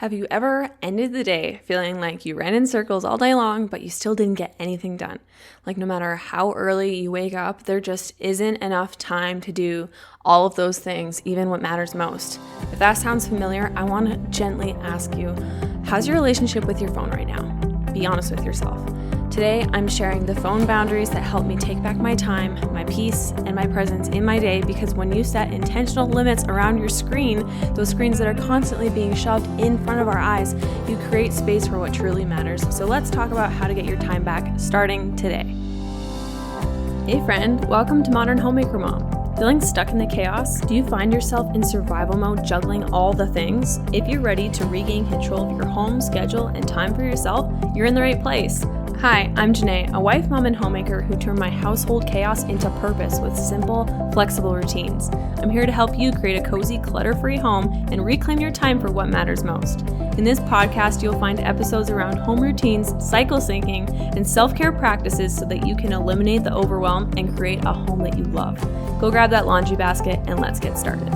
Have you ever ended the day feeling like you ran in circles all day long, but you still didn't get anything done? Like no matter how early you wake up, there just isn't enough time to do all of those things, even what matters most. If that sounds familiar, I want to gently ask you, how's your relationship with your phone right now? Be honest with yourself. Today, I'm sharing the phone boundaries that help me take back my time, my peace, and my presence in my day, because when you set intentional limits around your screen, those screens that are constantly being shoved in front of our eyes, you create space for what truly matters. So let's talk about how to get your time back starting today. Hey friend, welcome to Modern Homemaker Mom. Feeling stuck in the chaos? Do you find yourself in survival mode juggling all the things? If you're ready to regain control of your home, schedule, and time for yourself, you're in the right place. Hi, I'm Jynae, a wife, mom, and homemaker who turned my household chaos into purpose with simple, flexible routines. I'm here to help you create a cozy, clutter-free home and reclaim your time for what matters most. In this podcast, you'll find episodes around home routines, cycle syncing, and self-care practices so that you can eliminate the overwhelm and create a home that you love. Go grab that laundry basket and let's get started.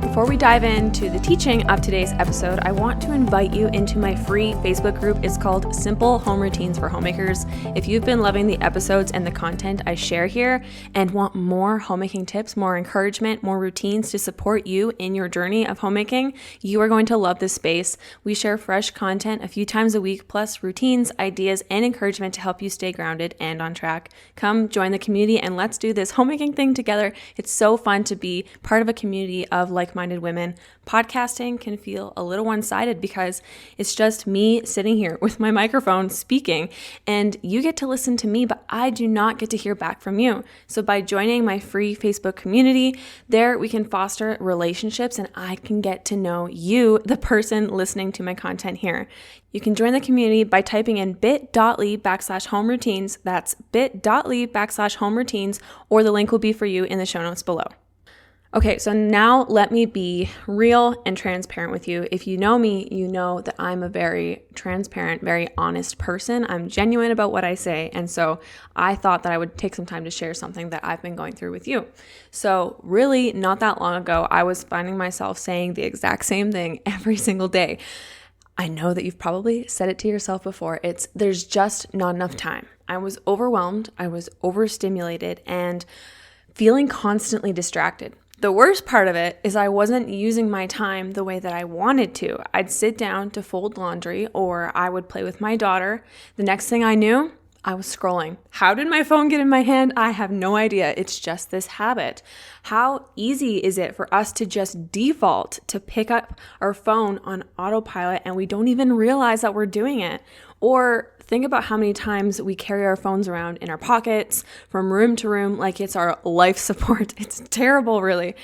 Before we dive into the teaching of today's episode, I want to invite you into my free Facebook group. It's called Simple Home Routines for Homemakers. If you've been loving the episodes and the content I share here and want more homemaking tips, more encouragement, more routines to support you in your journey of homemaking, you are going to love this space. We share fresh content a few times a week, plus routines, ideas, and encouragement to help you stay grounded and on track. Come join the community and let's do this homemaking thing together. It's so fun to be part of a community of like-minded women. Podcasting can feel a little one-sided because it's just me sitting here with my microphone speaking, and you get to listen to me, but I do not get to hear back from you. So by joining my free Facebook community, there we can foster relationships and I can get to know you, the person listening to my content here. You can join the community by typing in bit.ly/home routines. That's bit.ly/home routines, or the link will be for you in the show notes below. Okay, so now let me be real and transparent with you. If you know me, you know that I'm a very transparent, very honest person. I'm genuine about what I say. And so I thought that I would take some time to share something that I've been going through with you. So really not that long ago, I was finding myself saying the exact same thing every single day. I know that you've probably said it to yourself before. There's just not enough time. I was overwhelmed. I was overstimulated and feeling constantly distracted. The worst part of it is I wasn't using my time the way that I wanted to. I'd sit down to fold laundry or I would play with my daughter. The next thing I knew, I was scrolling. How did my phone get in my hand? I have no idea. It's just this habit. How easy is it for us to just default to pick up our phone on autopilot and we don't even realize that we're doing it? Or think about how many times we carry our phones around in our pockets from room to room like it's our life support. It's terrible, really.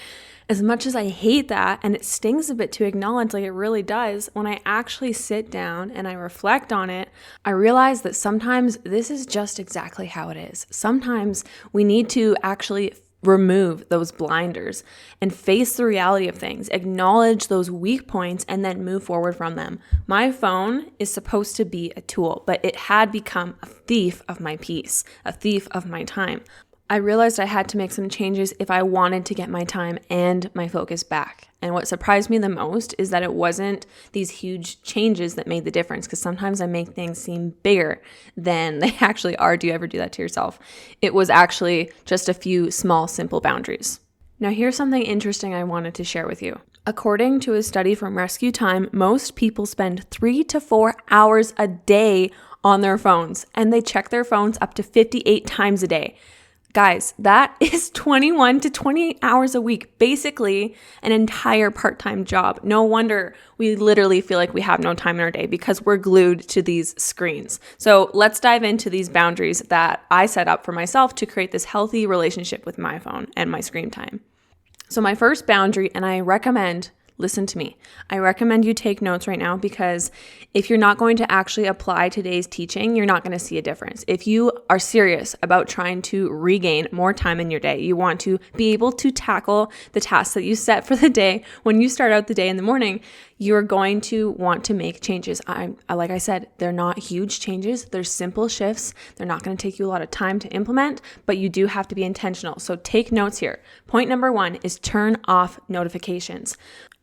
As much as I hate that, and it stings a bit to acknowledge, like it really does, when I actually sit down and I reflect on it, I realize that sometimes this is just exactly how it is. Sometimes we need to actually remove those blinders and face the reality of things, acknowledge those weak points, and then move forward from them. My phone is supposed to be a tool, but it had become a thief of my peace, a thief of my time. I realized I had to make some changes if I wanted to get my time and my focus back. And what surprised me the most is that it wasn't these huge changes that made the difference, because sometimes I make things seem bigger than they actually are. Do you ever do that to yourself? It was actually just a few small, simple boundaries. Now, here's something interesting I wanted to share with you. According to a study from Rescue Time, most people spend 3 to 4 hours a day on their phones, and they check their phones up to 58 times a day. Guys, that is 21 to 28 hours a week, basically an entire part-time job. No wonder we literally feel like we have no time in our day because we're glued to these screens. So let's dive into these boundaries that I set up for myself to create this healthy relationship with my phone and my screen time. So my first boundary, and I recommend, listen to me. I recommend you take notes right now, because if you're not going to actually apply today's teaching, you're not going to see a difference. If you are serious about trying to regain more time in your day, you want to be able to tackle the tasks that you set for the day when you start out the day in the morning, you're going to want to make changes. Like I said, they're not huge changes. They're simple shifts. They're not going to take you a lot of time to implement, but you do have to be intentional. So take notes here. Point number 1 is turn off notifications.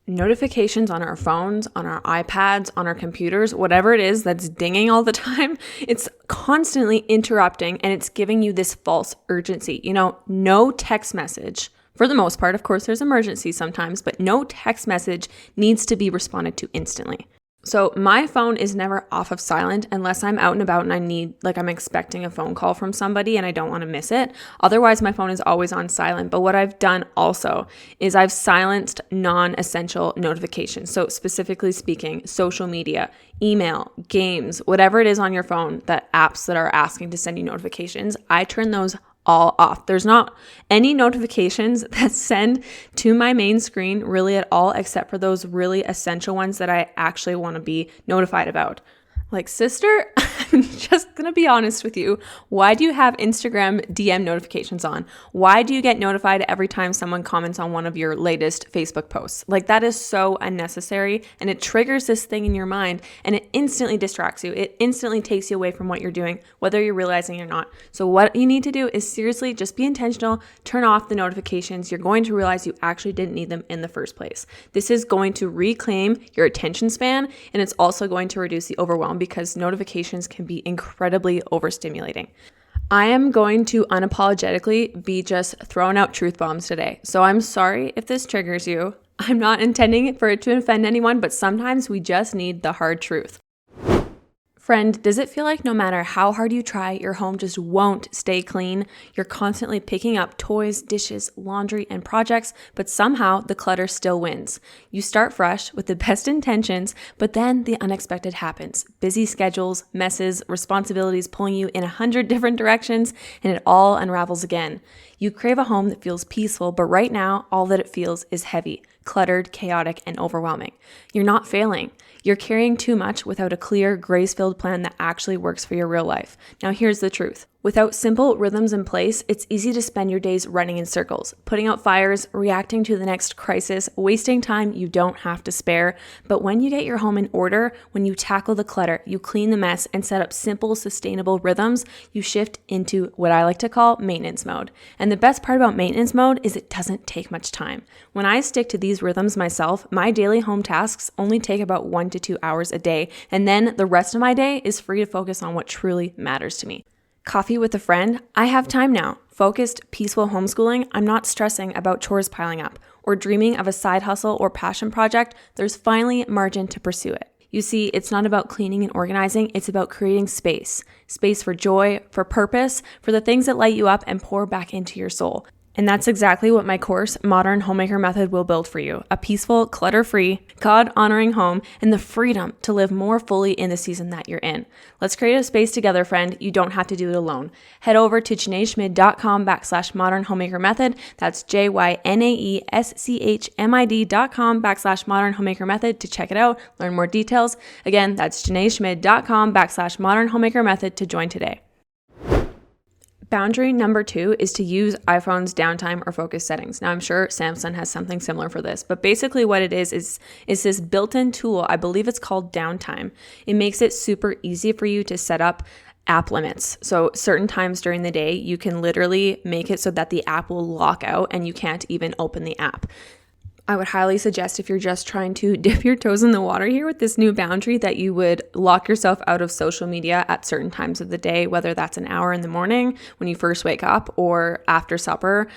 Notifications on our phones, on our iPads, on our computers, whatever it is that's dinging all the time, it's constantly interrupting and it's giving you this false urgency. No text message, for the most part, of course, there's emergencies sometimes, but no text message needs to be responded to instantly. So my phone is never off of silent unless I'm out and about and I'm expecting a phone call from somebody and I don't want to miss it. Otherwise, my phone is always on silent. But what I've done also is I've silenced non-essential notifications. So specifically speaking, social media, email, games, whatever it is on your phone, that apps that are asking to send you notifications, I turn those all off. There's not any notifications that send to my main screen really at all, except for those really essential ones that I actually want to be notified about. Like, sister, I'm just going to be honest with you. Why do you have Instagram DM notifications on? Why do you get notified every time someone comments on one of your latest Facebook posts? Like, that is so unnecessary, and it triggers this thing in your mind, and it instantly distracts you. It instantly takes you away from what you're doing, whether you're realizing it or not. So what you need to do is seriously just be intentional, turn off the notifications. You're going to realize you actually didn't need them in the first place. This is going to reclaim your attention span, and it's also going to reduce the overwhelm, because notifications can be incredibly overstimulating. I am going to unapologetically be just throwing out truth bombs today. So I'm sorry if this triggers you. I'm not intending for it to offend anyone, but sometimes we just need the hard truth. Friend, does it feel like no matter how hard you try, your home just won't stay clean? You're constantly picking up toys, dishes, laundry, and projects, but somehow the clutter still wins. You start fresh with the best intentions, but then the unexpected happens. Busy schedules, messes, responsibilities pulling you in 100 different directions, and it all unravels again. You crave a home that feels peaceful, but right now, all that it feels is heavy, cluttered, chaotic, and overwhelming. You're not failing. You're carrying too much without a clear, grace-filled plan that actually works for your real life. Now, here's the truth. Without simple rhythms in place, it's easy to spend your days running in circles, putting out fires, reacting to the next crisis, wasting time you don't have to spare. But when you get your home in order, when you tackle the clutter, you clean the mess, and set up simple, sustainable rhythms, you shift into what I like to call maintenance mode. And the best part about maintenance mode is it doesn't take much time. When I stick to these rhythms myself, my daily home tasks only take about 1 to 2 hours a day, and then the rest of my day is free to focus on what truly matters to me. Coffee with a friend? I have time now. Focused, peaceful homeschooling? I'm not stressing about chores piling up. Or dreaming of a side hustle or passion project? There's finally margin to pursue it. You see, it's not about cleaning and organizing, it's about creating space. Space for joy, for purpose, for the things that light you up and pour back into your soul. And that's exactly what my course, Modern Homemaker Method, will build for you. A peaceful, clutter-free, God-honoring home and the freedom to live more fully in the season that you're in. Let's create a space together, friend. You don't have to do it alone. Head over to jynaeschmid.com/Modern Homemaker Method. That's JYNAESCHMID.com/Modern Homemaker Method to check it out, learn more details. Again, that's jynaeschmid.com/Modern Homemaker Method to join today. Boundary number 2 is to use iPhone's downtime or focus settings. Now, I'm sure Samsung has something similar for this, but basically what it is this built-in tool. I believe it's called downtime. It makes it super easy for you to set up app limits. So certain times during the day, you can literally make it so that the app will lock out and you can't even open the app. I would highly suggest, if you're just trying to dip your toes in the water here with this new boundary, that you would lock yourself out of social media at certain times of the day, whether that's an hour in the morning when you first wake up or after supper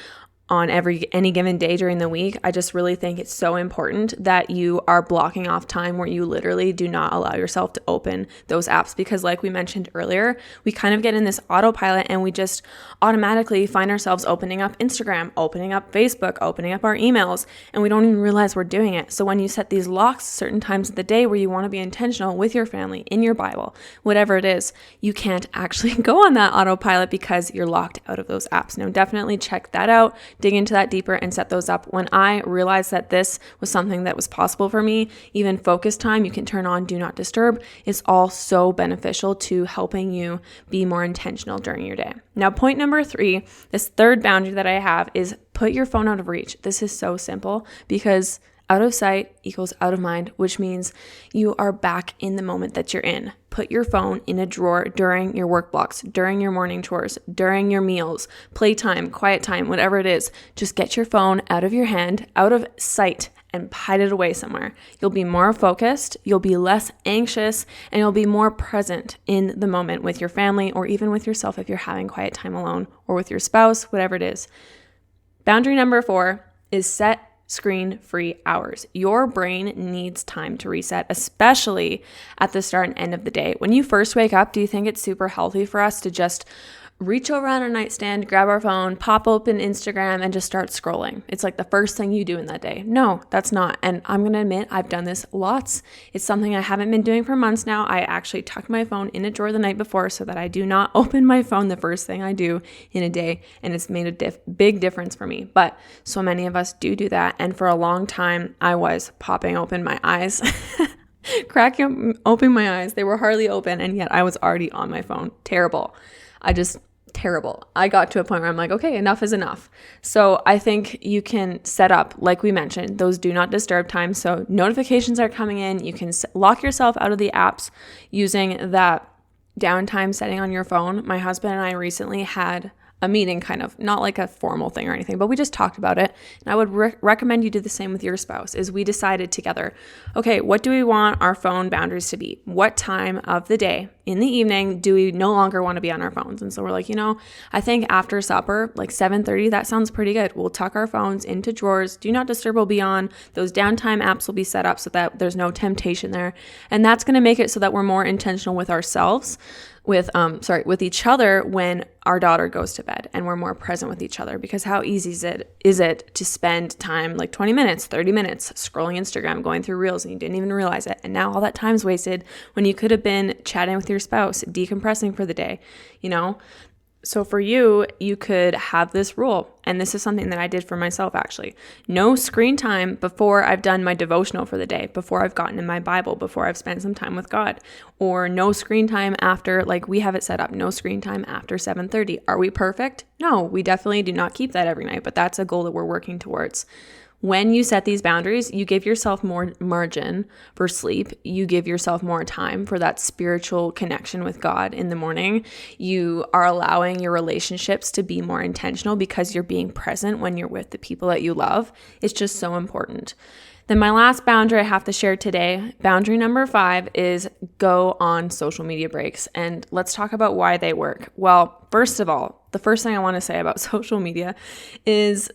on any given day during the week. I just really think it's so important that you are blocking off time where you literally do not allow yourself to open those apps, because like we mentioned earlier, we kind of get in this autopilot and we just automatically find ourselves opening up Instagram, opening up Facebook, opening up our emails, and we don't even realize we're doing it. So when you set these locks certain times of the day where you want to be intentional with your family, in your Bible, whatever it is, you can't actually go on that autopilot because you're locked out of those apps. Now, definitely check that out. Dig into that deeper and set those up. When I realized that this was something that was possible for me, even focus time, you can turn on do not disturb. It's all so beneficial to helping you be more intentional during your day. Now, point number 3, this third boundary that I have is put your phone out of reach. This is so simple because out of sight equals out of mind, which means you are back in the moment that you're in. Put your phone in a drawer during your work blocks, during your morning chores, during your meals, playtime, quiet time, whatever it is. Just get your phone out of your hand, out of sight, and hide it away somewhere. You'll be more focused, you'll be less anxious, and you'll be more present in the moment with your family or even with yourself if you're having quiet time alone, or with your spouse, whatever it is. Boundary number 4 is set screen-free hours. Your brain needs time to reset, especially at the start and end of the day. When you first wake up, do you think it's super healthy for us to just reach over on our nightstand, grab our phone, pop open Instagram, and just start scrolling? It's like the first thing you do in that day. No, that's not. And I'm going to admit, I've done this lots. It's something I haven't been doing for months now. I actually tucked my phone in a drawer the night before so that I do not open my phone the first thing I do in a day. And it's made a big difference for me. But so many of us do that. And for a long time, I was popping open my eyes, cracking open my eyes. They were hardly open. And yet I was already on my phone. Terrible. Terrible. I got to a point where I'm like, okay, enough is enough. So I think you can set up, like we mentioned, those do not disturb times. So notifications are coming in. You can lock yourself out of the apps using that downtime setting on your phone. My husband and I recently had a meeting, kind of, not like a formal thing or anything, but we just talked about it. And I would recommend you do the same with your spouse. Is we decided together, okay, what do we want our phone boundaries to be? What time of the day in the evening do we no longer want to be on our phones? And so we're like, I think after supper, like 7:30, that sounds pretty good. We'll tuck our phones into drawers. Do not disturb will be on. Those downtime apps will be set up so that there's no temptation there. And that's going to make it so that we're more intentional with ourselves, with each other when our daughter goes to bed, and we're more present with each other. Because how easy is it to spend time, like 20 minutes, 30 minutes scrolling Instagram, going through reels, and you didn't even realize it. And now all that time's wasted when you could have been chatting with your spouse, decompressing for the day, So for you could have this rule, and this is something that I did for myself actually. No screen time before I've done my devotional for the day, before I've gotten in my Bible, before I've spent some time with God, or no screen time after, like we have it set up, no screen time after 7:30. Are we perfect? No, we definitely do not keep that every night, but that's a goal that we're working towards. When you set these boundaries, you give yourself more margin for sleep. You give yourself more time for that spiritual connection with God in the morning. You are allowing your relationships to be more intentional because you're being present when you're with the people that you love. It's just so important. Then my last boundary I have to share today, boundary number 5, is go on social media breaks. And let's talk about why they work. Well, first of all, the first thing I want to say about social media is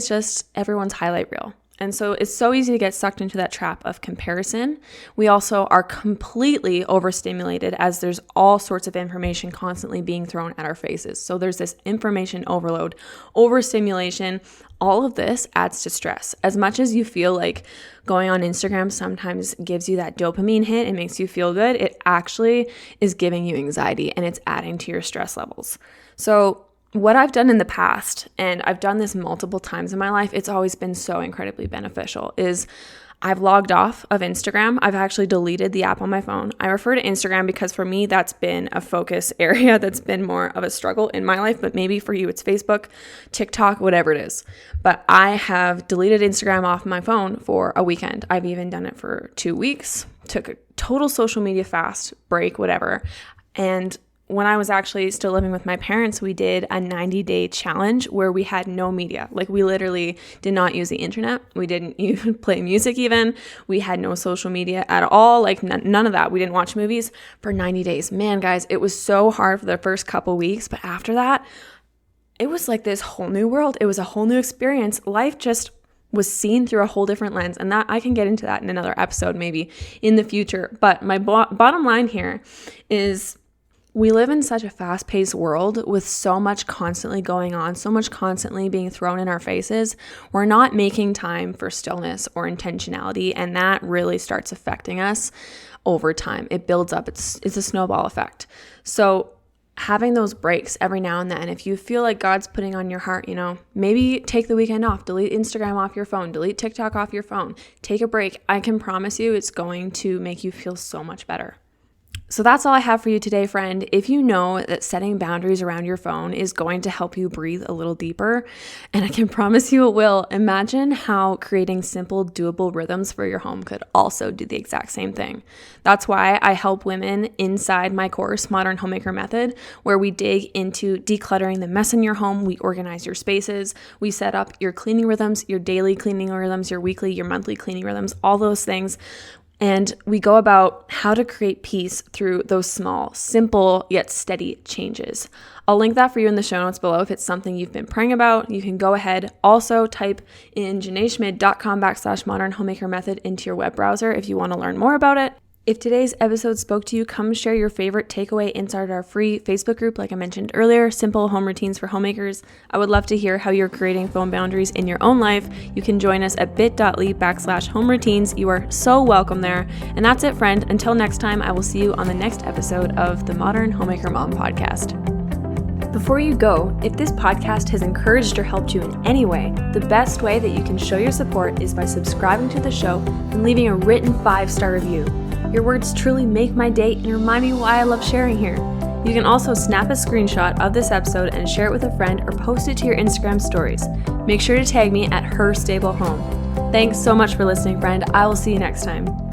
just everyone's highlight reel. And so it's so easy to get sucked into that trap of comparison. We also are completely overstimulated as there's all sorts of information constantly being thrown at our faces. So there's this information overload, overstimulation. All of this adds to stress. As much as you feel like going on Instagram sometimes gives you that dopamine hit and makes you feel good, it actually is giving you anxiety and it's adding to your stress levels. So what I've done in the past, and I've done this multiple times in my life, it's always been so incredibly beneficial, is I've logged off of Instagram. I've actually deleted the app on my phone. I refer to Instagram because for me, that's been a focus area that's been more of a struggle in my life, but maybe for you, it's Facebook, TikTok, whatever it is. But I have deleted Instagram off my phone for a weekend. I've even done it for 2 weeks, took a total social media fast break, whatever. And when I was actually still living with my parents, we did a 90-day challenge where we had no media. Like we literally did not use the internet. We didn't even play music even. We had no social media at all. Like none of that. We didn't watch movies for 90 days. Man, guys, it was so hard for the first couple weeks. But after that, it was like this whole new world. It was a whole new experience. Life just was seen through a whole different lens. And that I can get into that in another episode maybe in the future. But my bottom line here is we live in such a fast-paced world with so much constantly going on, so much constantly being thrown in our faces. We're not making time for stillness or intentionality, and that really starts affecting us over time. It builds up. It's a snowball effect. So having those breaks every now and then, if you feel like God's putting on your heart, maybe take the weekend off, delete Instagram off your phone, delete TikTok off your phone, take a break. I can promise you it's going to make you feel so much better. So that's all I have for you today, friend. If you know that setting boundaries around your phone is going to help you breathe a little deeper, and I can promise you it will, imagine how creating simple, doable rhythms for your home could also do the exact same thing. That's why I help women inside my course, Modern Homemaker Method, where we dig into decluttering the mess in your home. We organize your spaces. We set up your cleaning rhythms, your daily cleaning rhythms, your weekly, your monthly cleaning rhythms, all those things. And we go about how to create peace through those small, simple, yet steady changes. I'll link that for you in the show notes below if it's something you've been praying about. You can go ahead. Also type in jynaeschmid.com/modern homemaker method into your web browser if you want to learn more about it. If today's episode spoke to you, come share your favorite takeaway inside our free Facebook group, like I mentioned earlier, Simple Home Routines for Homemakers. I would love to hear how you're creating phone boundaries in your own life. You can join us at bit.ly/homeroutines. You are so welcome there. And that's it, friend. Until next time, I will see you on the next episode of the Modern Homemaker Mom podcast. Before you go, if this podcast has encouraged or helped you in any way, the best way that you can show your support is by subscribing to the show and leaving a written 5-star review. Your words truly make my day and remind me why I love sharing here. You can also snap a screenshot of this episode and share it with a friend or post it to your Instagram stories. Make sure to tag me at Her Stable Home. Thanks so much for listening, friend. I will see you next time.